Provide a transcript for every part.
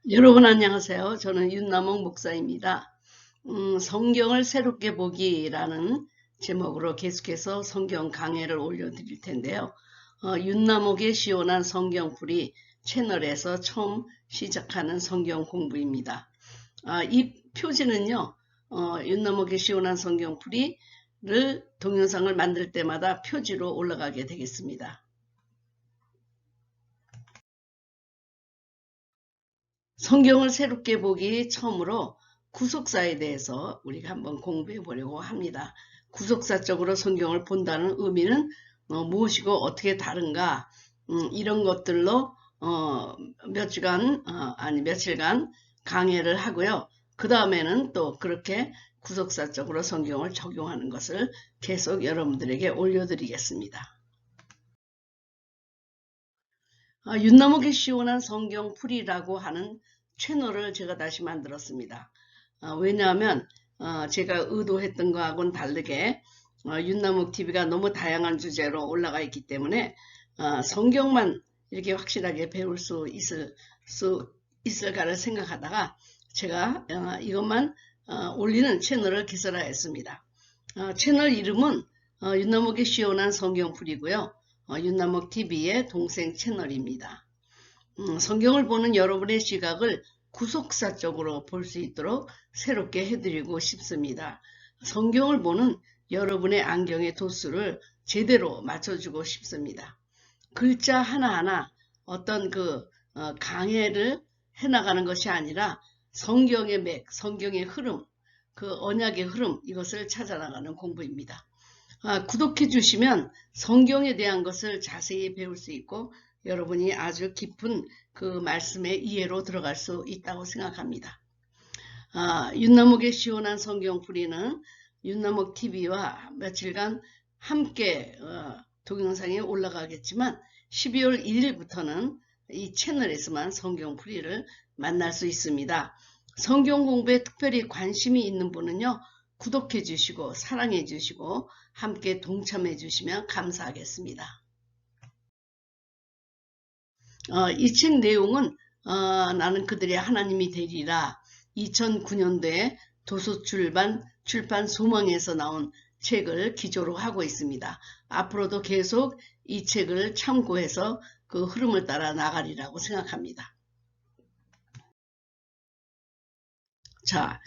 여러분 안녕하세요. 저는 윤남옥 목사입니다. 성경을 새롭게 보기라는 제목으로 계속해서 성경 강해를 올려드릴 텐데요. 윤남옥의 시원한 성경풀이 채널에서 처음 시작하는 성경 공부입니다. 이 표지는요. 윤남옥의 시원한 성경풀이를 동영상을 만들 때마다 표지로 올라가게 되겠습니다. 성경을 새롭게 보기 처음으로 구속사에 대해서 우리가 한번 공부해 보려고 합니다. 구속사적으로 성경을 본다는 의미는 무엇이고 어떻게 다른가, 이런 것들로 며칠간 강해를 하고요. 그 다음에는 또 그렇게 구속사적으로 성경을 적용하는 것을 계속 여러분들에게 올려드리겠습니다. 윤남옥의 시원한 성경풀이라고 하는 채널을 제가 다시 만들었습니다. 왜냐하면 제가 의도했던 것하고는 다르게 윤남옥 TV가 너무 다양한 주제로 올라가 있기 때문에 성경만 이렇게 확실하게 배울 수 있을까를 생각하다가 제가 이것만 올리는 채널을 개설하였습니다. 채널 이름은 윤남옥의 시원한 성경풀이고요. 윤남옥 TV의 동생 채널입니다. 성경을 보는 여러분의 시각을 구속사적으로 볼 수 있도록 새롭게 해드리고 싶습니다. 성경을 보는 여러분의 안경의 도수를 제대로 맞춰주고 싶습니다. 글자 하나하나 어떤 강해를 해나가는 것이 아니라 성경의 맥, 성경의 흐름, 그 언약의 흐름, 이것을 찾아나가는 공부입니다. 구독해 주시면 성경에 대한 것을 자세히 배울 수 있고 여러분이 아주 깊은 그 말씀의 이해로 들어갈 수 있다고 생각합니다. 윤남옥의 시원한 성경풀이는 윤남옥 TV와 며칠간 함께 동영상이 올라가겠지만 12월 1일부터는 이 채널에서만 성경풀이를 만날 수 있습니다. 성경 공부에 특별히 관심이 있는 분은요. 구독해 주시고 사랑해 주시고 함께 동참해 주시면 감사하겠습니다. 이 책 내용은 나는 그들의 하나님이 되리라 2009년도에 도서출판 소망에서 나온 책을 기조로 하고 있습니다. 앞으로도 계속 이 책을 참고해서 그 흐름을 따라 나가리라고 생각합니다. 자,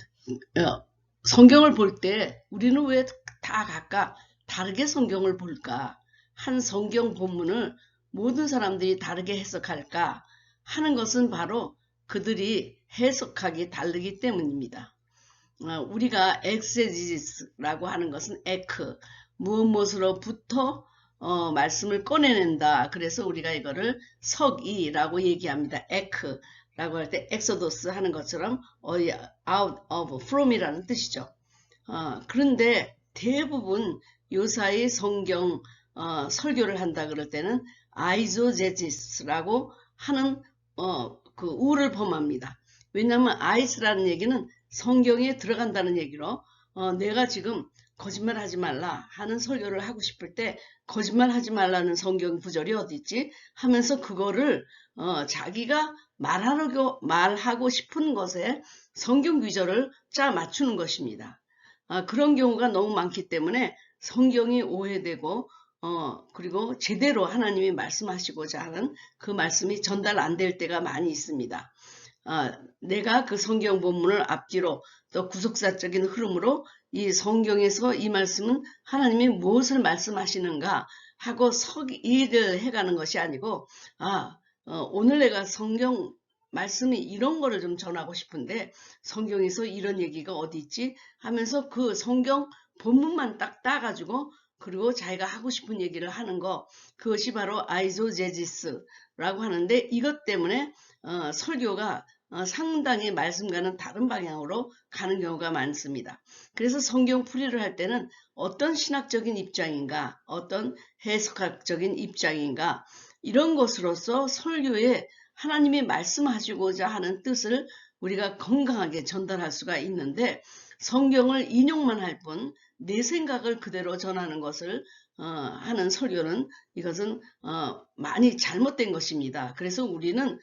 성경을 볼 때 우리는 왜 다 각각 다르게 성경을 볼까? 한 성경 본문을 모든 사람들이 다르게 해석할까 하는 것은 바로 그들이 해석하기 다르기 때문입니다. 우리가 엑세지스라고 하는 것은 무엇으로부터 말씀을 꺼내낸다. 그래서 우리가 이거를 석이라고 얘기합니다. 라고 할 때 엑소더스 하는 것처럼 out of from이라는 뜻이죠. 그런데 대부분 요사이 성경 설교를 한다 그럴 때는 아이조제지스라고 하는 그 우를 범합니다. 왜냐하면 아이스라는 얘기는 성경에 들어간다는 얘기로 내가 지금 거짓말하지 말라 하는 설교를 하고 싶을 때 거짓말하지 말라는 성경 구절이 어디 있지 하면서 그거를 자기가 말하고 싶은 것에 성경 구절을 짜 맞추는 것입니다. 그런 경우가 너무 많기 때문에 성경이 오해되고 그리고 제대로 하나님이 말씀하시고자 하는 그 말씀이 전달 안 될 때가 많이 있습니다. 내가 그 성경 본문을 앞뒤로 또 구속사적인 흐름으로 이 성경에서 이 말씀은 하나님이 무엇을 말씀하시는가 하고 석의를 해가는 것이 아니고 오늘 내가 성경 말씀이 이런 거를 좀 전하고 싶은데 성경에서 이런 얘기가 어디 있지 하면서 그 성경 본문만 딱 따가지고 그리고 자기가 하고 싶은 얘기를 하는 거 그것이 바로 아이조제지스라고 하는데 이것 때문에 설교가 상당히 말씀과는 다른 방향으로 가는 경우가 많습니다. 그래서 성경 풀이를 할 때는 어떤 신학적인 입장인가 어떤 해석학적인 입장인가 이런 것으로서 설교에 하나님이 말씀하시고자 하는 뜻을 우리가 건강하게 전달할 수가 있는데 성경을 인용만 할 뿐 내 생각을 그대로 전하는 것을 하는 설교는 이것은 많이 잘못된 것입니다. 그래서 우리는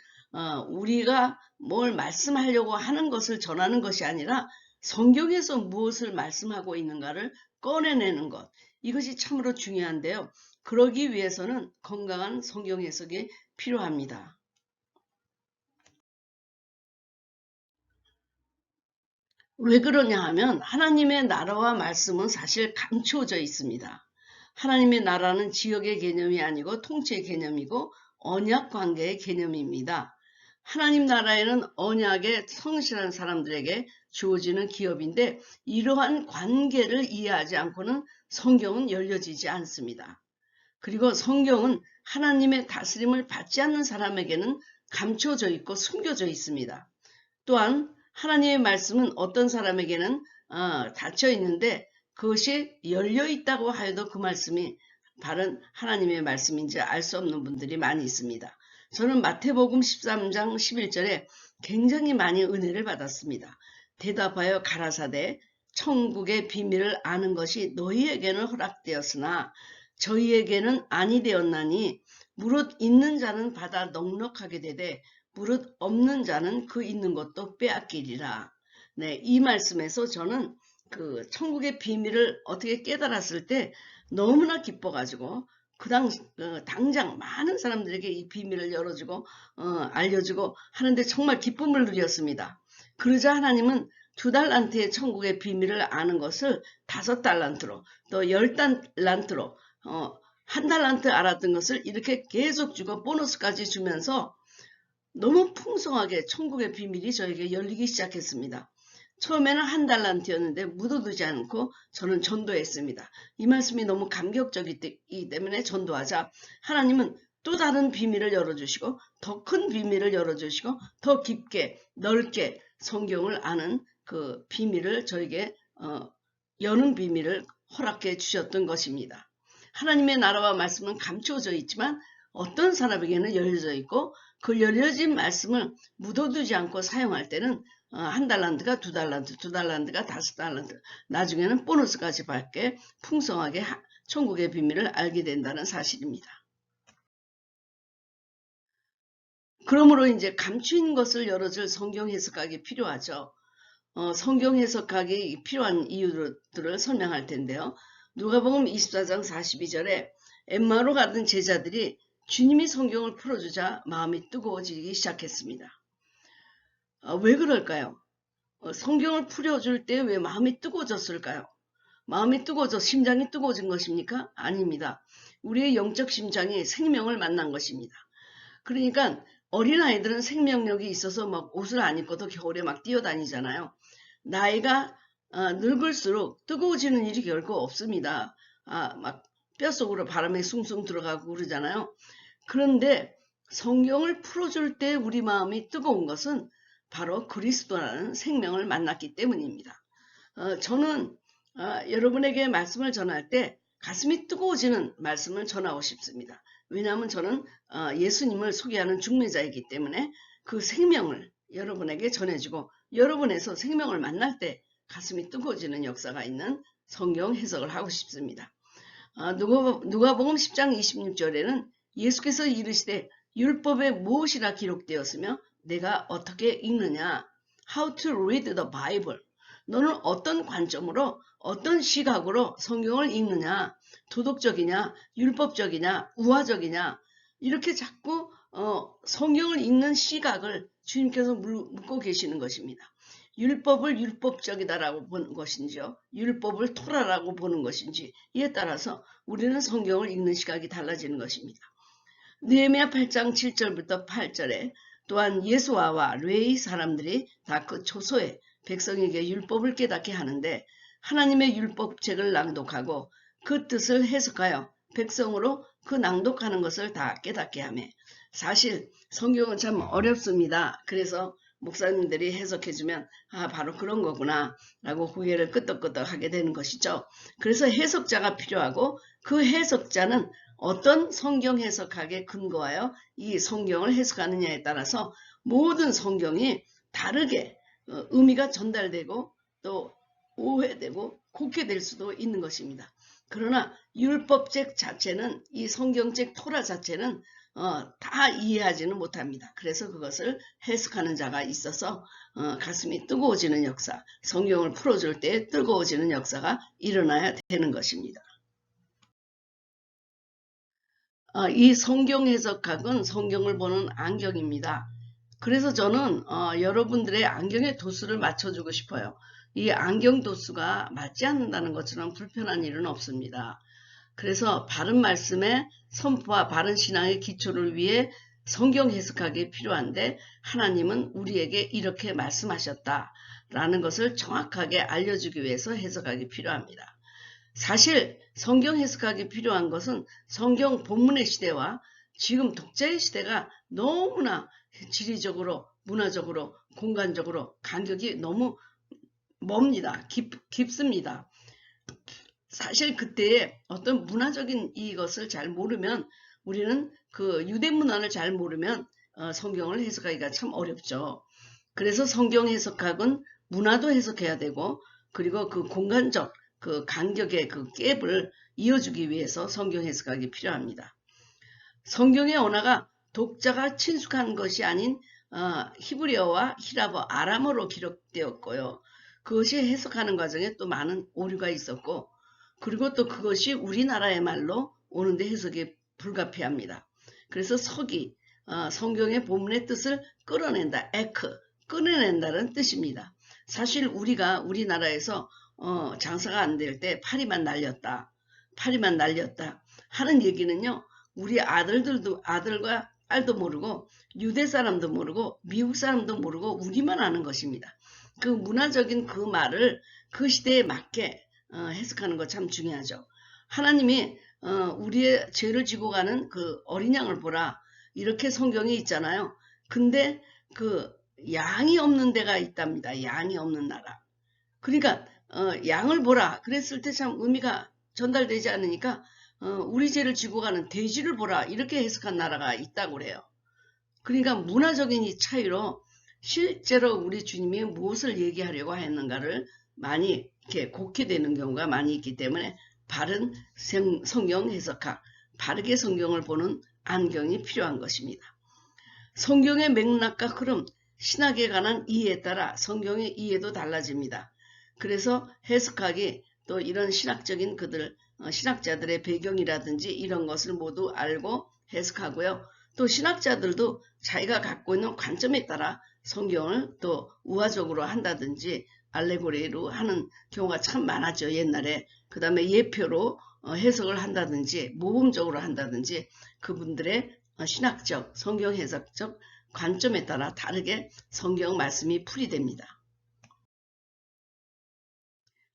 우리가 뭘 말씀하려고 하는 것을 전하는 것이 아니라 성경에서 무엇을 말씀하고 있는가를 꺼내내는 것. 이것이 참으로 중요한데요. 그러기 위해서는 건강한 성경 해석이 필요합니다. 왜 그러냐 하면 하나님의 나라와 말씀은 사실 감추어져 있습니다. 하나님의 나라는 지역의 개념이 아니고 통치의 개념이고 언약 관계의 개념입니다. 하나님 나라에는 언약에 성실한 사람들에게 주어지는 기업인데 이러한 관계를 이해하지 않고는 성경은 열려지지 않습니다. 그리고 성경은 하나님의 다스림을 받지 않는 사람에게는 감춰져 있고 숨겨져 있습니다. 또한 하나님의 말씀은 어떤 사람에게는 닫혀 있는데 그것이 열려 있다고 하여도 그 말씀이 바른 하나님의 말씀인지 알 수 없는 분들이 많이 있습니다. 저는 마태복음 13장 11절에 굉장히 많이 은혜를 받았습니다. 대답하여 가라사대 천국의 비밀을 아는 것이 너희에게는 허락되었으나 저희에게는 아니 되었나니 무릇 있는 자는 받아 넉넉하게 되되 무릇 없는 자는 그 있는 것도 빼앗기리라. 네, 이 말씀에서 저는 그 천국의 비밀을 어떻게 깨달았을 때 너무나 기뻐가지고 당장 많은 사람들에게 이 비밀을 열어주고 알려주고 하는데 정말 기쁨을 누렸습니다. 그러자 하나님은 2달란트의 천국의 비밀을 아는 것을 5달란트로 또 10달란트로 1달란트 알았던 것을 이렇게 계속 주고 보너스까지 주면서 너무 풍성하게 천국의 비밀이 저에게 열리기 시작했습니다. 처음에는 1달란트였는데 묻어두지 않고 저는 전도했습니다. 이 말씀이 너무 감격적이기 때문에 전도하자 하나님은 또 다른 비밀을 열어주시고 더 큰 비밀을 열어주시고 더 깊게 넓게 성경을 아는 그 비밀을 저에게 여는 비밀을 허락해 주셨던 것입니다. 하나님의 나라와 말씀은 감추어져 있지만 어떤 사람에게는 열려져 있고 그 열려진 말씀을 묻어두지 않고 사용할 때는 1달란트가 2달란트, 2달란트가 5달란트, 나중에는 보너스까지 받게 풍성하게 천국의 비밀을 알게 된다는 사실입니다. 그러므로 이제 감추인 것을 열어줄 성경 해석학이 필요하죠. 성경 해석학이 필요한 이유들을 설명할 텐데요. 누가복음 24장 42절에 엠마오로 가던 제자들이 주님이 성경을 풀어주자 마음이 뜨거워지기 시작했습니다. 왜 그럴까요? 성경을 풀어줄 때 왜 마음이 뜨거워졌을까요? 마음이 뜨거워져 심장이 뜨거워진 것입니까? 아닙니다. 우리의 영적 심장이 생명을 만난 것입니다. 그러니까 어린아이들은 생명력이 있어서 막 옷을 안 입고도 겨울에 막 뛰어다니잖아요. 나이가 늙을수록 뜨거워지는 일이 결코 없습니다. 막 뼛속으로 바람에 숭숭 들어가고 그러잖아요. 그런데 성경을 풀어줄 때 우리 마음이 뜨거운 것은 바로 그리스도라는 생명을 만났기 때문입니다. 저는 여러분에게 말씀을 전할 때 가슴이 뜨거워지는 말씀을 전하고 싶습니다. 왜냐하면 저는 예수님을 소개하는 중매자이기 때문에 그 생명을 여러분에게 전해주고 여러분에서 생명을 만날 때 가슴이 뜨거워지는 역사가 있는 성경 해석을 하고 싶습니다. 누가복음 10장 26절에는 예수께서 이르시되 율법에 무엇이라 기록되었으며 내가 어떻게 읽느냐? How to read the Bible. 너는 어떤 관점으로 어떤 시각으로 성경을 읽느냐? 도덕적이냐? 율법적이냐? 우화적이냐? 이렇게 자꾸 성경을 읽는 시각을 주님께서 묻고 계시는 것입니다. 율법을 율법적이다라고 보는 것인지요, 율법을 토라라고 보는 것인지 이에 따라서 우리는 성경을 읽는 시각이 달라지는 것입니다. 느헤미야 8장 7절부터 8절에 또한 예수아와 뢰의 사람들이 다 그 초소에 백성에게 율법을 깨닫게 하는데 하나님의 율법책을 낭독하고 그 뜻을 해석하여 백성으로 그 낭독하는 것을 다 깨닫게 하며, 사실 성경은 참 어렵습니다. 그래서 목사님들이 해석해주면 바로 그런 거구나 라고 고개를 끄덕끄덕 하게 되는 것이죠. 그래서 해석자가 필요하고 그 해석자는 어떤 성경 해석학에 근거하여 이 성경을 해석하느냐에 따라서 모든 성경이 다르게 의미가 전달되고 또 오해되고 곱게 수도 있는 것입니다. 그러나 율법책 자체는, 이 성경책 토라 자체는 다 이해하지는 못합니다. 그래서 그것을 해석하는 자가 있어서 가슴이 뜨거워지는 역사, 성경을 풀어줄 때 뜨거워지는 역사가 일어나야 되는 것입니다. 이 성경 해석학은 성경을 보는 안경입니다. 그래서 저는 여러분들의 안경의 도수를 맞춰주고 싶어요. 이 안경 도수가 맞지 않는다는 것처럼 불편한 일은 없습니다. 그래서 바른 말씀의 선포와 바른 신앙의 기초를 위해 성경 해석하기 필요한데 하나님은 우리에게 이렇게 말씀하셨다라는 것을 정확하게 알려주기 위해서 해석하기 필요합니다. 사실 성경 해석하기 필요한 것은 성경 본문의 시대와 지금 독자의 시대가 너무나 지리적으로, 문화적으로, 공간적으로 간격이 너무 멉니다. 깊습니다. 사실 그때의 어떤 문화적인 이것을 잘 모르면 우리는 그 유대 문화를 잘 모르면 성경을 해석하기가 참 어렵죠. 그래서 성경 해석학은 문화도 해석해야 되고 그리고 그 공간적 그 간격의 그 갭을 이어주기 위해서 성경 해석학이 필요합니다. 성경의 언어가 독자가 친숙한 것이 아닌 히브리어와 히라버, 아람어로 기록되었고요. 그것이 해석하는 과정에 또 많은 오류가 있었고 그리고 또 그것이 우리나라의 말로 오는데 해석이 불가피합니다. 그래서 석이 성경의 본문의 뜻을 끌어낸다, 꺼내낸다는 뜻입니다. 사실 우리가 우리나라에서 장사가 안 될 때 파리만 날렸다 하는 얘기는요. 우리 아들과 딸도 모르고 유대 사람도 모르고 미국 사람도 모르고 우리만 아는 것입니다. 그 문화적인 그 말을 그 시대에 맞게 해석하는 거 참 중요하죠. 하나님이 우리의 죄를 지고 가는 그 어린 양을 보라 이렇게 성경에 있잖아요. 근데 그 양이 없는 데가 있답니다. 양이 없는 나라. 그러니까 양을 보라 그랬을 때 참 의미가 전달되지 않으니까 우리 죄를 지고 가는 돼지를 보라 이렇게 해석한 나라가 있다고 그래요. 그러니까 문화적인 이 차이로 실제로 우리 주님이 무엇을 얘기하려고 했는가를 많이 이렇게 곡해되는 경우가 많이 있기 때문에 바른 성경 해석학, 바르게 성경을 보는 안경이 필요한 것입니다. 성경의 맥락과 흐름, 신학에 관한 이해에 따라 성경의 이해도 달라집니다. 그래서 해석학이 또 이런 신학적인 신학자들의 배경이라든지 이런 것을 모두 알고 해석하고요. 또 신학자들도 자기가 갖고 있는 관점에 따라 성경을 또 우화적으로 한다든지 알레고리로 하는 경우가 참 많았죠. 옛날에. 그 다음에 예표로 해석을 한다든지 모범적으로 한다든지 그분들의 신학적, 성경 해석적 관점에 따라 다르게 성경 말씀이 풀이됩니다.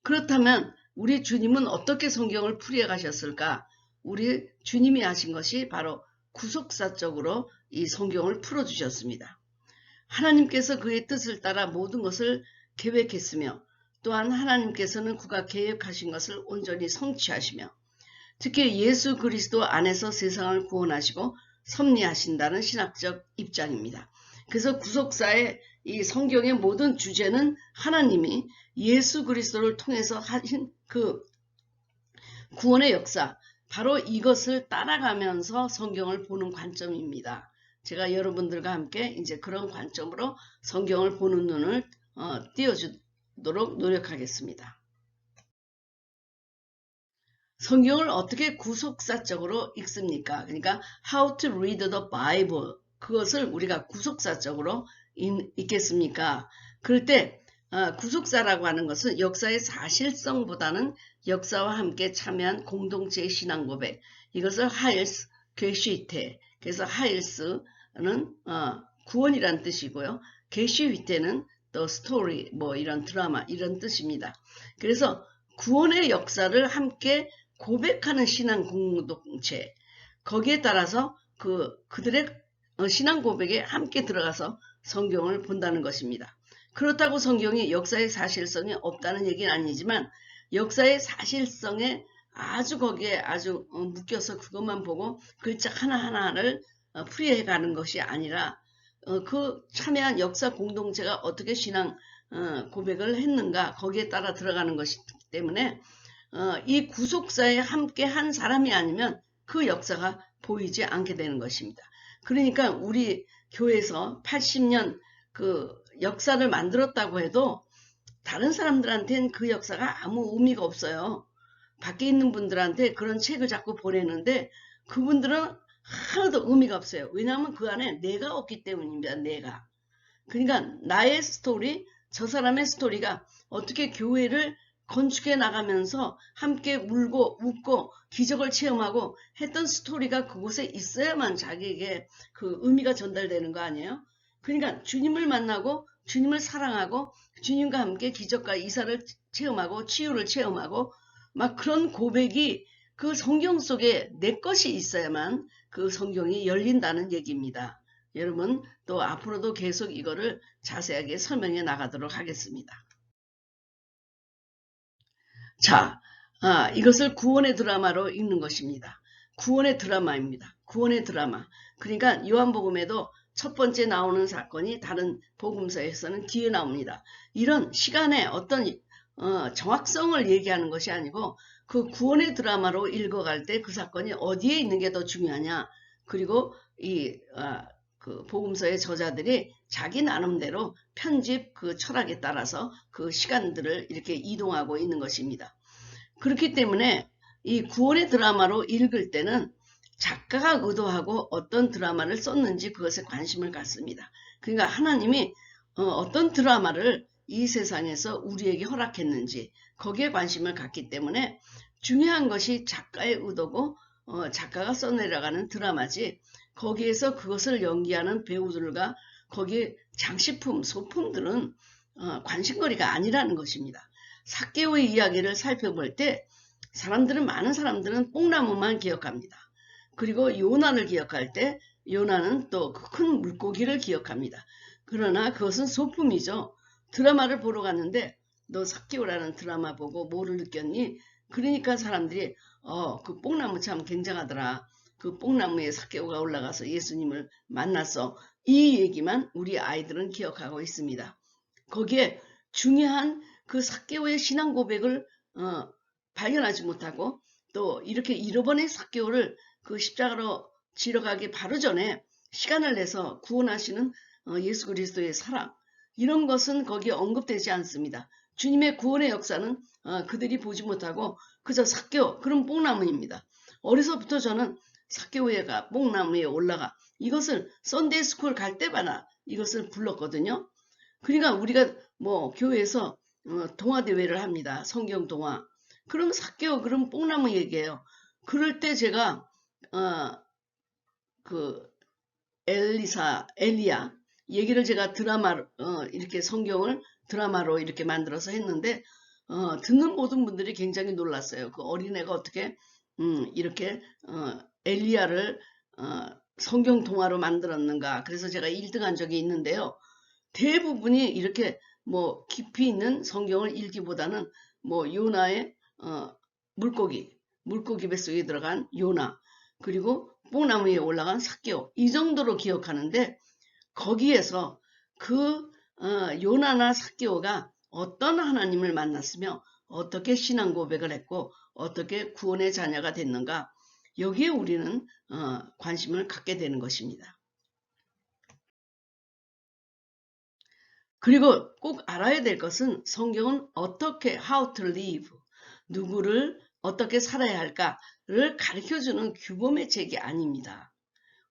그렇다면 우리 주님은 어떻게 성경을 풀이해 가셨을까? 우리 주님이 하신 것이 바로 구속사적으로 이 성경을 풀어주셨습니다. 하나님께서 그의 뜻을 따라 모든 것을 계획했으며 또한 하나님께서는 그가 계획하신 것을 온전히 성취하시며 특히 예수 그리스도 안에서 세상을 구원하시고 섭리하신다는 신학적 입장입니다. 그래서 구속사의 이 성경의 모든 주제는 하나님이 예수 그리스도를 통해서 하신 그 구원의 역사, 바로 이것을 따라가면서 성경을 보는 관점입니다. 제가 여러분들과 함께 이제 그런 관점으로 성경을 보는 눈을 띄워주도록 노력하겠습니다. 성경을 어떻게 구속사적으로 읽습니까? 그러니까 how to read the Bible 그것을 우리가 구속사적으로 읽겠습니까? 그럴 때 구속사라고 하는 것은 역사의 사실성보다는 역사와 함께 참여한 공동체의 신앙 고백 이것을 하일스, 괴시히테 그래서 하일스는 구원이란 뜻이고요. 괴시히테는 또 스토리 뭐 이런 드라마 이런 뜻입니다. 그래서 구원의 역사를 함께 고백하는 신앙 공동체 거기에 따라서 그들의 신앙 고백에 함께 들어가서 성경을 본다는 것입니다. 그렇다고 성경이 역사의 사실성이 없다는 얘기는 아니지만 역사의 사실성에 아주 거기에 아주 묶여서 그것만 보고 글자 하나하나를 풀이해 가는 것이 아니라 그 참여한 역사 공동체가 어떻게 신앙 고백을 했는가 거기에 따라 들어가는 것이기 때문에 이 구속사에 함께 한 사람이 아니면 그 역사가 보이지 않게 되는 것입니다. 그러니까 우리 교회에서 80년 그 역사를 만들었다고 해도 다른 사람들한테는 그 역사가 아무 의미가 없어요. 밖에 있는 분들한테 그런 책을 자꾸 보내는데 그분들은 하나도 의미가 없어요. 왜냐하면 그 안에 내가 없기 때문입니다. 내가. 그러니까 나의 스토리, 저 사람의 스토리가 어떻게 교회를 건축해 나가면서 함께 울고 웃고 기적을 체험하고 했던 스토리가 그곳에 있어야만 자기에게 그 의미가 전달되는 거 아니에요? 그러니까 주님을 만나고 주님을 사랑하고 주님과 함께 기적과 이사를 체험하고 치유를 체험하고 막 그런 고백이 그 성경 속에 내 것이 있어야만 그 성경이 열린다는 얘기입니다. 여러분 또 앞으로도 계속 이거를 자세하게 설명해 나가도록 하겠습니다. 자, 이것을 구원의 드라마로 읽는 것입니다. 구원의 드라마입니다. 구원의 드라마. 그러니까 요한복음에도 첫 번째 나오는 사건이 다른 복음서에서는 뒤에 나옵니다. 이런 시간의 어떤 정확성을 얘기하는 것이 아니고 그 구원의 드라마로 읽어갈 때 그 사건이 어디에 있는 게 더 중요하냐. 그리고 그 복음서의 저자들이 자기 나름대로 편집 그 철학에 따라서 그 시간들을 이렇게 이동하고 있는 것입니다. 그렇기 때문에 이 구원의 드라마로 읽을 때는 작가가 의도하고 어떤 드라마를 썼는지 그것에 관심을 갖습니다. 그러니까 하나님이 어떤 드라마를 이 세상에서 우리에게 허락했는지 거기에 관심을 갖기 때문에 중요한 것이 작가의 의도고 작가가 써내려가는 드라마지 거기에서 그것을 연기하는 배우들과 거기에 장식품, 소품들은 관심거리가 아니라는 것입니다. 삭개오의 이야기를 살펴볼 때 많은 사람들은 뽕나무만 기억합니다. 그리고 요나를 기억할 때 요나는 또 큰 물고기를 기억합니다. 그러나 그것은 소품이죠. 드라마를 보러 갔는데 너 삭개오라는 드라마 보고 뭐를 느꼈니? 그러니까 사람들이 그 뽕나무 참 굉장하더라. 그 뽕나무에 삭개오가 올라가서 예수님을 만났어. 이 얘기만 우리 아이들은 기억하고 있습니다. 거기에 중요한 그 삭개오의 신앙 고백을 발견하지 못하고 또 이렇게 잃어버린 삭개오를 그 십자가로 지러가기 바로 전에 시간을 내서 구원하시는 예수 그리스도의 사랑 이런 것은 거기에 언급되지 않습니다. 주님의 구원의 역사는 그들이 보지 못하고 그저 삭개오 그런 뽕나무입니다. 어려서부터 저는 삭개오가 뽕나무에 올라가 이것을 썬데이 스쿨 갈 때마다 이것을 불렀거든요. 그러니까 우리가 뭐 교회에서 동화 대회를 합니다. 성경 동화. 그럼 삭개오 그럼 뽕나무 얘기예요. 그럴 때 제가 그 엘리야 얘기를 제가 드라마 이렇게 성경을 드라마로 이렇게 만들어서 했는데 듣는 모든 분들이 굉장히 놀랐어요. 그 어린애가 어떻게 이렇게 엘리야를 성경 동화로 만들었는가. 그래서 제가 1등한 적이 있는데요. 대부분이 이렇게 뭐 깊이 있는 성경을 읽기보다는 뭐 요나의 물고기 뱃속에 들어간 요나 그리고 뽕나무 위에 올라간 삭개오 이 정도로 기억하는데 거기에서 그 요나나 삭개오가 어떤 하나님을 만났으며 어떻게 신앙 고백을 했고 어떻게 구원의 자녀가 됐는가 여기에 우리는 관심을 갖게 되는 것입니다. 그리고 꼭 알아야 될 것은 성경은 어떻게 how to live 누구를 어떻게 살아야 할까를 가르쳐주는 규범의 책이 아닙니다.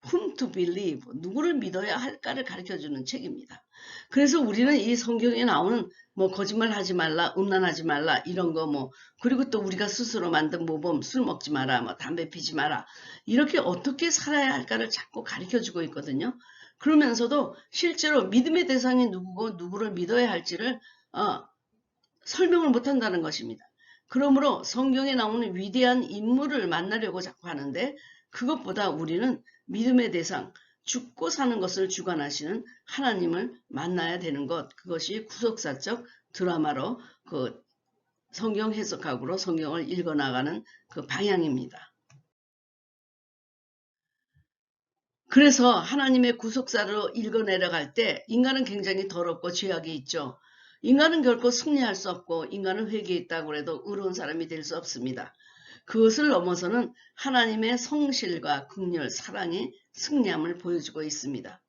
whom to believe 누구를 믿어야 할까를 가르쳐주는 책입니다. 그래서 우리는 이 성경에 나오는 뭐 거짓말 하지 말라 음란하지 말라 이런 거 뭐 그리고 또 우리가 스스로 만든 모범 술 먹지 마라 뭐 담배 피지 마라 이렇게 어떻게 살아야 할까를 자꾸 가르쳐주고 있거든요. 그러면서도 실제로 믿음의 대상이 누구고 누구를 믿어야 할지를 설명을 못한다는 것입니다. 그러므로 성경에 나오는 위대한 인물을 만나려고 자꾸 하는데 그것보다 우리는 믿음의 대상, 죽고 사는 것을 주관하시는 하나님을 만나야 되는 것 그것이 구속사적 드라마로 그 성경 해석학으로 성경을 읽어나가는 그 방향입니다. 그래서 하나님의 구속사로 읽어내려갈 때 인간은 굉장히 더럽고 죄악이 있죠. 인간은 결코 승리할 수 없고 인간은 회개에 있다고 해도 의로운 사람이 될 수 없습니다. 그것을 넘어서는 하나님의 성실과 긍휼, 사랑이 승리함을 보여주고 있습니다.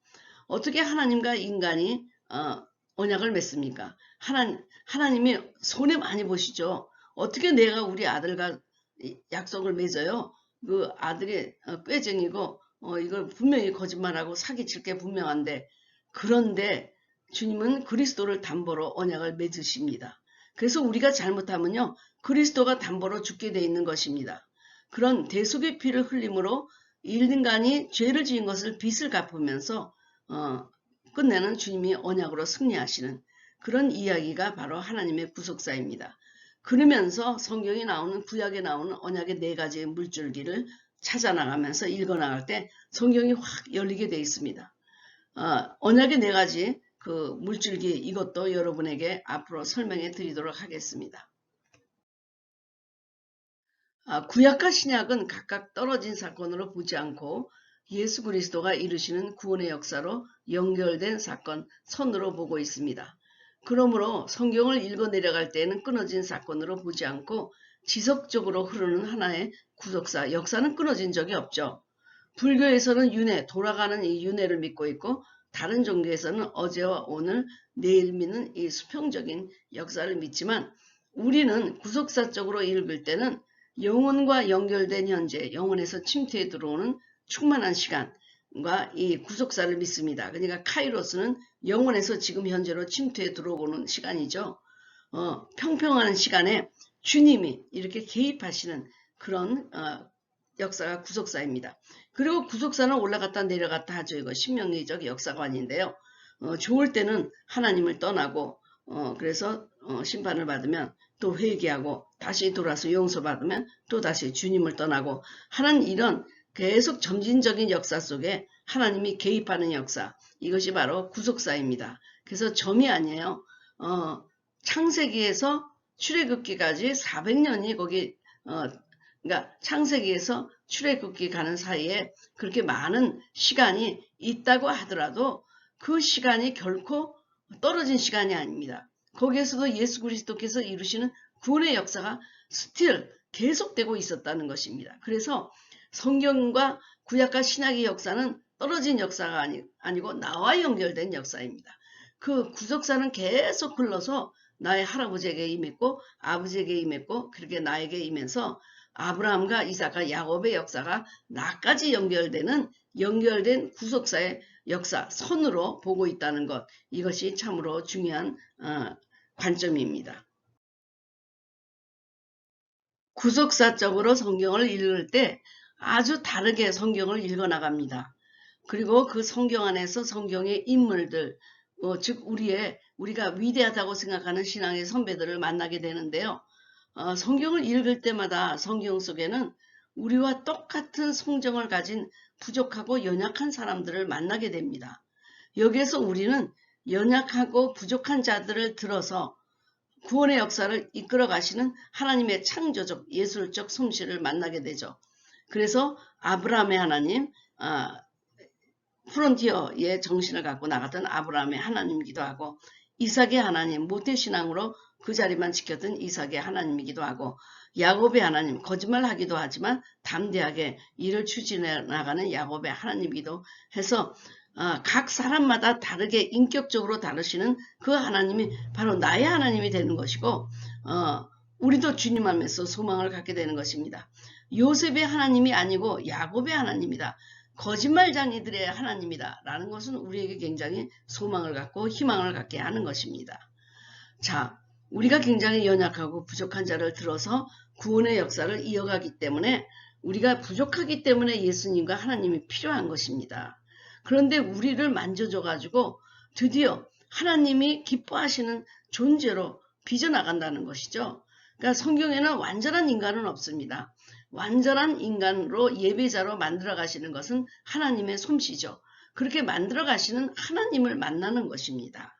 어떻게 하나님과 인간이 언약을 맺습니까? 하나님이 손해 많이 보시죠. 어떻게 내가 우리 아들과 약속을 맺어요? 그 아들이 꾀쟁이고 이걸 분명히 거짓말하고 사기칠 게 분명한데, 그런데 주님은 그리스도를 담보로 언약을 맺으십니다. 그래서 우리가 잘못하면요, 그리스도가 담보로 죽게 돼 있는 것입니다. 그런 대속의 피를 흘림으로 인간이 죄를 지은 것을 빚을 갚으면서 끝내는 주님이 언약으로 승리하시는 그런 이야기가 바로 하나님의 구속사입니다. 그러면서 성경에 나오는, 구약에 나오는 언약의 4가지의 물줄기를 찾아나가면서 읽어나갈 때 성경이 확 열리게 되어 있습니다. 언약의 4가지 그 물줄기, 이것도 여러분에게 앞으로 설명해 드리도록 하겠습니다. 구약과 신약은 각각 떨어진 사건으로 보지 않고 예수 그리스도가 이루시는 구원의 역사로 연결된 사건, 선으로 보고 있습니다. 그러므로 성경을 읽어 내려갈 때에는 끊어진 사건으로 보지 않고 지속적으로 흐르는 하나의 구속사, 역사는 끊어진 적이 없죠. 불교에서는 윤회, 돌아가는 이 윤회를 믿고 있고, 다른 종교에서는 어제와 오늘, 내일 믿는 이 수평적인 역사를 믿지만, 우리는 구속사적으로 읽을 때는 영혼과 연결된 현재, 영혼에서 침투에 들어오는 충만한 시간과 이 구속사를 믿습니다. 그러니까 카이로스는 영혼에서 지금 현재로 침투에 들어오는 시간이죠. 평평한 시간에 주님이 이렇게 개입하시는 그런 역사가 구속사입니다. 그리고 구속사는 올라갔다 내려갔다 하죠. 이거 신명기적 역사관인데요. 좋을 때는 하나님을 떠나고 그래서 심판을 받으면 또 회개하고 다시 돌아서 용서받으면 또 다시 주님을 떠나고 하는 이런 계속 점진적인 역사 속에 하나님이 개입하는 역사, 이것이 바로 구속사입니다. 그래서 점이 아니에요. 창세기에서 출애굽기까지 400년이 거기 그러니까 창세기에서 출애굽기 가는 사이에 그렇게 많은 시간이 있다고 하더라도 그 시간이 결코 떨어진 시간이 아닙니다. 거기에서도 예수 그리스도께서 이루시는 구원의 역사가 스틸 계속되고 있었다는 것입니다. 그래서 성경과 구약과 신약의 역사는 떨어진 역사가 아니고 나와 연결된 역사입니다. 그 구속사는 계속 흘러서 나의 할아버지에게 임했고 아버지에게 임했고 그렇게 나에게 임해서 아브라함과 이삭과 야곱의 역사가 나까지 연결된 구속사의 역사, 선으로 보고 있다는 것, 이것이 참으로 중요한 관점입니다. 구속사적으로 성경을 읽을 때 아주 다르게 성경을 읽어나갑니다. 그리고 그 성경 안에서 성경의 인물들, 즉 우리가 위대하다고 생각하는 신앙의 선배들을 만나게 되는데요. 성경을 읽을 때마다 성경 속에는 우리와 똑같은 성정을 가진 부족하고 연약한 사람들을 만나게 됩니다. 여기에서 우리는 연약하고 부족한 자들을 들어서 구원의 역사를 이끌어 가시는 하나님의 창조적, 예술적 솜씨를 만나게 되죠. 그래서 아브라함의 하나님, 프론티어의 정신을 갖고 나갔던 아브라함의 하나님이기도 하고, 이삭의 하나님, 모태신앙으로 그 자리만 지켰던 이삭의 하나님이기도 하고, 야곱의 하나님, 거짓말하기도 하지만 담대하게 일을 추진해 나가는 야곱의 하나님이기도 해서 각 사람마다 다르게 인격적으로 다루시는 그 하나님이 바로 나의 하나님이 되는 것이고, 우리도 주님 안에서 소망을 갖게 되는 것입니다. 요셉의 하나님이 아니고 야곱의 하나님이다. 거짓말장이들의 하나님이다. 라는 것은 우리에게 굉장히 소망을 갖고 희망을 갖게 하는 것입니다. 자, 우리가 굉장히 연약하고 부족한 자를 들어서 구원의 역사를 이어가기 때문에 우리가 부족하기 때문에 예수님과 하나님이 필요한 것입니다. 그런데 우리를 만져줘 가지고 드디어 하나님이 기뻐하시는 존재로 빚어나간다는 것이죠. 그러니까 성경에는 완전한 인간은 없습니다. 완전한 인간으로 예배자로 만들어 가시는 것은 하나님의 솜씨죠. 그렇게 만들어 가시는 하나님을 만나는 것입니다.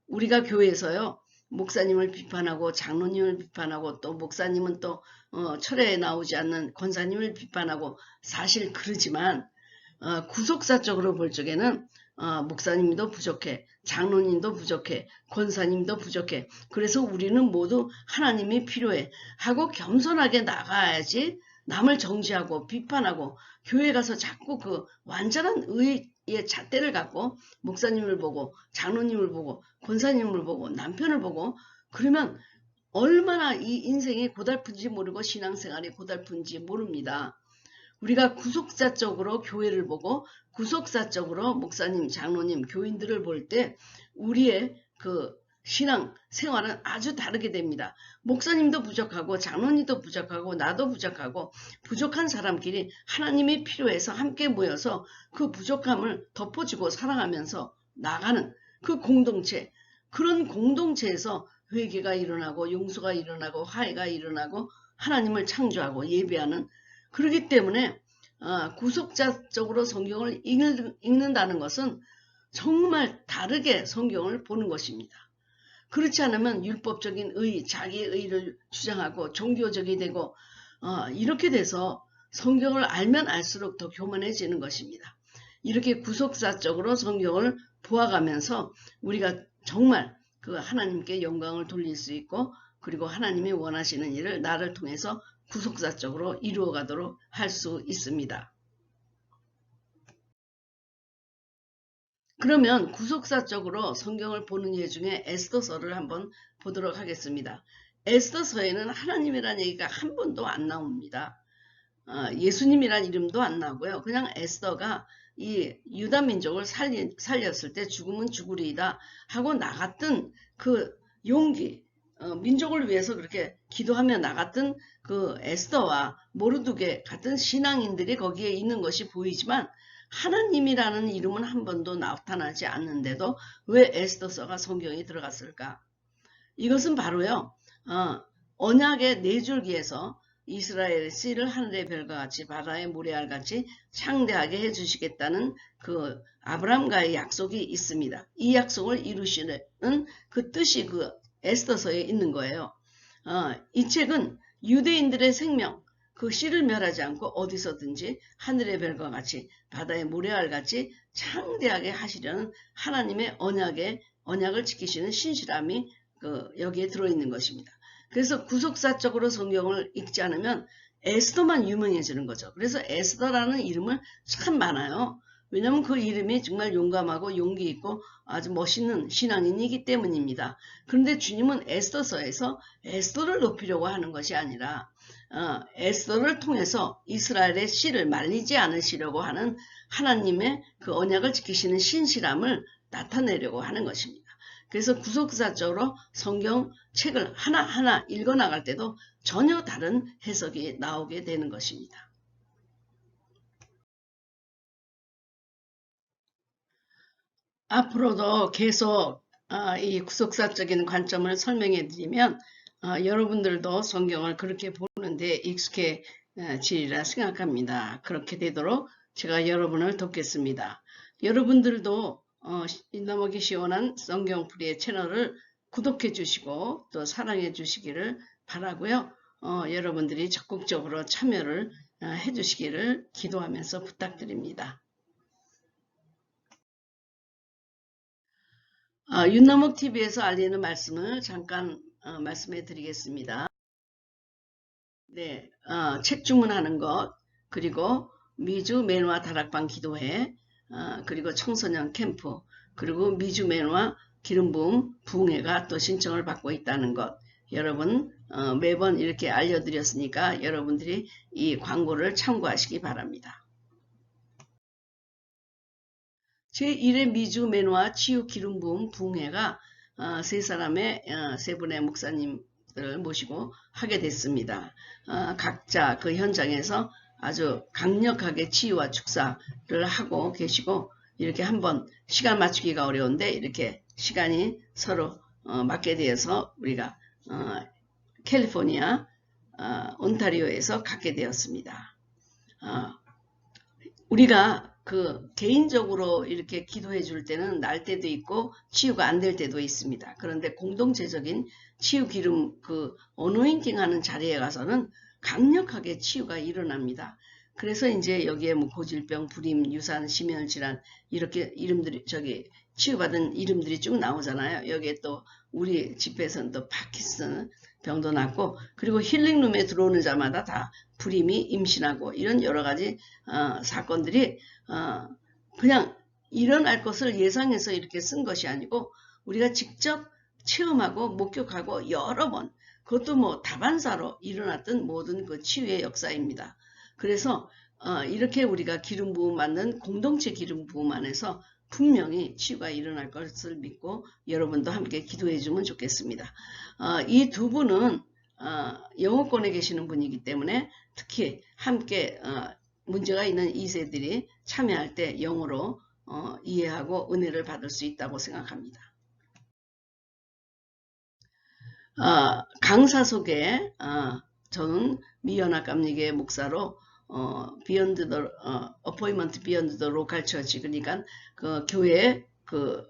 우리가 교회에서요, 목사님을 비판하고 장로님을 비판하고 또 목사님은 또 철회에 나오지 않는 권사님을 비판하고 사실 그러지만 구속사적으로 볼 적에는 목사님도 부족해, 장로님도 부족해, 권사님도 부족해. 그래서 우리는 모두 하나님이 필요해 하고 겸손하게 나가야지 남을 정죄하고 비판하고 교회 가서 자꾸 그 완전한 의의 잣대를 갖고 목사님을 보고 장로님을 보고 권사님을 보고 남편을 보고 그러면 얼마나 이 인생이 고달픈지 모르고 신앙생활이 고달픈지 모릅니다. 우리가 구속사적으로 교회를 보고 구속사적으로 목사님, 장로님, 교인들을 볼 때 우리의 그 신앙 생활은 아주 다르게 됩니다. 목사님도 부족하고 장로님도 부족하고 나도 부족하고 부족한 사람끼리 하나님이 필요해서 함께 모여서 그 부족함을 덮어주고 사랑하면서 나가는 그 공동체, 그런 공동체에서 회개가 일어나고 용서가 일어나고 화해가 일어나고 하나님을 창조하고 예배하는, 그렇기 때문에 구속자적으로 성경을 읽는다는 것은 정말 다르게 성경을 보는 것입니다. 그렇지 않으면 율법적인 의, 자기의 의를 주장하고 종교적이 되고 이렇게 돼서 성경을 알면 알수록 더 교만해지는 것입니다. 이렇게 구속사적으로 성경을 보아가면서 우리가 정말 그 하나님께 영광을 돌릴 수 있고 그리고 하나님이 원하시는 일을 나를 통해서 구속사적으로 이루어가도록 할 수 있습니다. 그러면 구속사적으로 성경을 보는 예 중에 에스더서를 한번 보도록 하겠습니다. 에스더서에는 하나님이라는 얘기가 한 번도 안 나옵니다. 예수님이란 이름도 안 나오고요. 그냥 에스더가 이 유다 민족을 살렸을 때 죽으면 죽으리이다 하고 나갔던 그 용기, 민족을 위해서 그렇게 기도하며 나갔던 그 에스더와 모르드게 같은 신앙인들이 거기에 있는 것이 보이지만 하나님이라는 이름은 한 번도 나타나지 않는데도 왜 에스더서가 성경에 들어갔을까? 이것은 바로요, 언약의 네 줄기에서 이스라엘의 씨를 하늘의 별과 같이 바다의 모래알 같이 창대하게 해주시겠다는 그 아브라함과의 약속이 있습니다. 이 약속을 이루시는 그 뜻이 그 에스더서에 있는 거예요. 이 책은 유대인들의 생명, 그 씨를 멸하지 않고 어디서든지 하늘의 별과 같이 바다의 모래알 같이 창대하게 하시려는 하나님의 언약을 지키시는 신실함이 여기에 들어있는 것입니다. 그래서 구속사적으로 성경을 읽지 않으면 에스더만 유명해지는 거죠. 그래서 에스더라는 이름을 참 많아요. 왜냐하면 그 이름이 정말 용감하고 용기 있고 아주 멋있는 신앙인이기 때문입니다. 그런데 주님은 에스더서에서 에스더를 높이려고 하는 것이 아니라 에스더를 통해서 이스라엘의 씨를 말리지 않으시려고 하는 하나님의 그 언약을 지키시는 신실함을 나타내려고 하는 것입니다. 그래서 구속사적으로 성경 책을 하나하나 읽어나갈 때도 전혀 다른 해석이 나오게 되는 것입니다. 앞으로도 계속 이 구속사적인 관점을 설명해 드리면 여러분들도 성경을 그렇게 보는데 익숙해지리라 생각합니다. 그렇게 되도록 제가 여러분을 돕겠습니다. 여러분들도 인나먹기 시원한 성경풀이의 채널을 구독해 주시고 또 사랑해 주시기를 바라고요. 여러분들이 적극적으로 참여를 해 주시기를 기도하면서 부탁드립니다. 윤나목TV에서 알리는 말씀을 잠깐 말씀해 드리겠습니다. 네, 책 주문하는 것, 그리고 미주 맨화 다락방 기도회, 그리고 청소년 캠프, 그리고 미주 맨화 기름부음 부흥회가 또 신청을 받고 있다는 것, 여러분 매번 이렇게 알려드렸으니까 여러분들이 이 광고를 참고하시기 바랍니다. 제1회 미주 맨화 치유 기름부음 부흥회가 세 분의 목사님들을 모시고 하게 됐습니다. 각자 그 현장에서 아주 강력하게 치유와 축사를 하고 계시고 이렇게 한번 시간 맞추기가 어려운데 이렇게 시간이 서로 맞게 되어서 우리가 캘리포니아 온타리오에서 갖게 되었습니다. 우리가 개인적으로 이렇게 기도해 줄 때는 날 때도 있고 치유가 안 될 때도 있습니다. 그런데 공동체적인 치유 기름 어노인팅 하는 자리에 가서는 강력하게 치유가 일어납니다. 그래서 이제 여기에 뭐 고질병, 불임, 유산, 심혈질환 이렇게 이름들이 치유받은 이름들이 쭉 나오잖아요. 여기에 또 우리 집회에서는 또 파킨슨 병도 났고, 그리고 힐링룸에 들어오는 자마다 다 불임이 임신하고 이런 여러 가지 사건들이 그냥 일어날 것을 예상해서 이렇게 쓴 것이 아니고 우리가 직접 체험하고 목격하고 여러 번, 그것도 뭐 다반사로 일어났던 모든 그 치유의 역사입니다. 그래서 이렇게 우리가 기름 부음 받는 공동체 기름 부음 안에서 분명히 치유가 일어날 것을 믿고 여러분도 함께 기도해 주면 좋겠습니다. 이 두 분은 영어권에 계시는 분이기 때문에 특히 함께 문제가 있는 2세들이 참여할 때 영어로 이해하고 은혜를 받을 수 있다고 생각합니다. 강사 소개, 저는 미연합감리교회 목사로 비욘드 더 어포인먼트 비욘드 더 로컬 처치, 그러니까 그 교회 그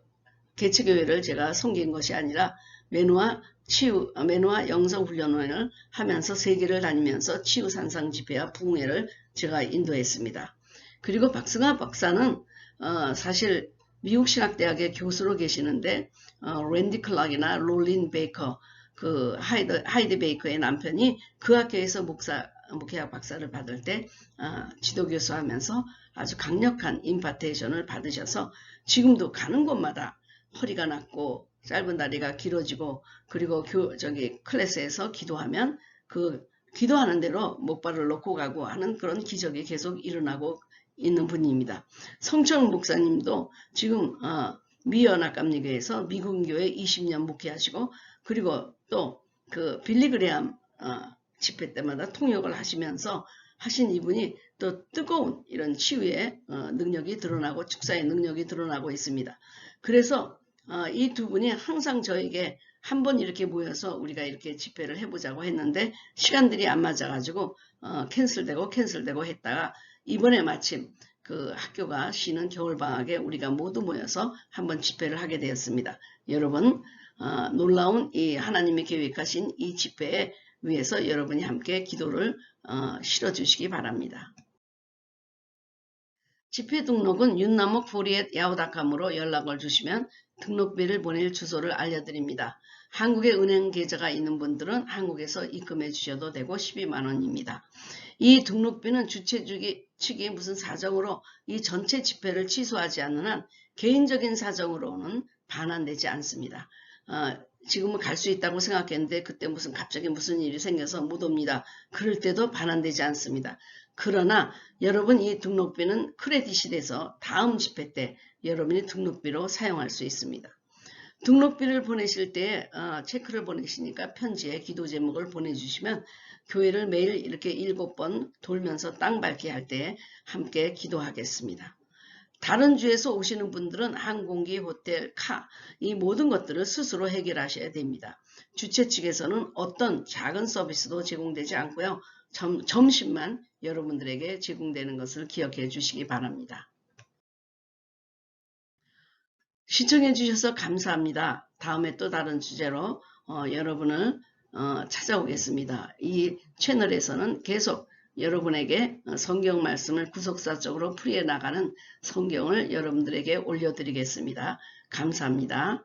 개체교회를 제가 섬긴 것이 아니라 매누아 영성 훈련원을 하면서 세계를 다니면서 치유 산상 집회와 부흥회를 제가 인도했습니다. 그리고 박승하 박사는 사실 미국 신학대학의 교수로 계시는데 랜디 클락이나 롤린 베이커, 그 하이드 베이커의 남편이 그 학교에서 목회학 박사를 받을 때 지도교수 하면서 아주 강력한 임파테이션을 받으셔서 지금도 가는 곳마다 허리가 낫고 짧은 다리가 길어지고, 그리고 클래스에서 기도하면 그 기도하는 대로 목발을 놓고 가고 하는 그런 기적이 계속 일어나고 있는 분입니다. 성철 목사님도 지금 미연합감리교회에서 미군교회 20년 목회하시고, 그리고 또 그 빌리그레암 집회 때마다 통역을 하시면서 하신 이분이 또 뜨거운 이런 치유의 능력이 드러나고 축사의 능력이 드러나고 있습니다. 그래서 이 두 분이 항상 저에게 한번 이렇게 모여서 우리가 이렇게 집회를 해보자고 했는데 시간들이 안 맞아가지고 캔슬되고 했다가 이번에 마침 그 학교가 쉬는 겨울방학에 우리가 모두 모여서 한번 집회를 하게 되었습니다. 여러분, 놀라운 이 하나님이 계획하신 이 집회에 위해서 여러분이 함께 기도를 실어주시기 바랍니다. 집회 등록은 윤남옥48야후닷컴으로 연락을 주시면 등록비를 보낼 주소를 알려드립니다. 한국에 은행 계좌가 있는 분들은 한국에서 입금해 주셔도 되고 12만원입니다. 이 등록비는 주최 측이 무슨 사정으로 이 전체 집회를 취소하지 않는 한 개인적인 사정으로는 반환되지 않습니다. 지금은 갈 수 있다고 생각했는데 그때 갑자기 무슨 일이 생겨서 못 옵니다. 그럴 때도 반환되지 않습니다. 그러나 여러분 이 등록비는 크레딧이 돼서 다음 집회 때 여러분이 등록비로 사용할 수 있습니다. 등록비를 보내실 때 체크를 보내시니까 편지에 기도 제목을 보내주시면 교회를 매일 이렇게 7번 돌면서 땅 밟기 할 때 함께 기도하겠습니다. 다른 주에서 오시는 분들은 항공기, 호텔, 이 모든 것들을 스스로 해결하셔야 됩니다. 주최 측에서는 어떤 작은 서비스도 제공되지 않고요. 점심만 여러분들에게 제공되는 것을 기억해 주시기 바랍니다. 시청해 주셔서 감사합니다. 다음에 또 다른 주제로 여러분을 찾아오겠습니다. 이 채널에서는 계속 여러분에게 성경 말씀을 구속사적으로 풀이해 나가는 성경을 여러분들에게 올려드리겠습니다. 감사합니다.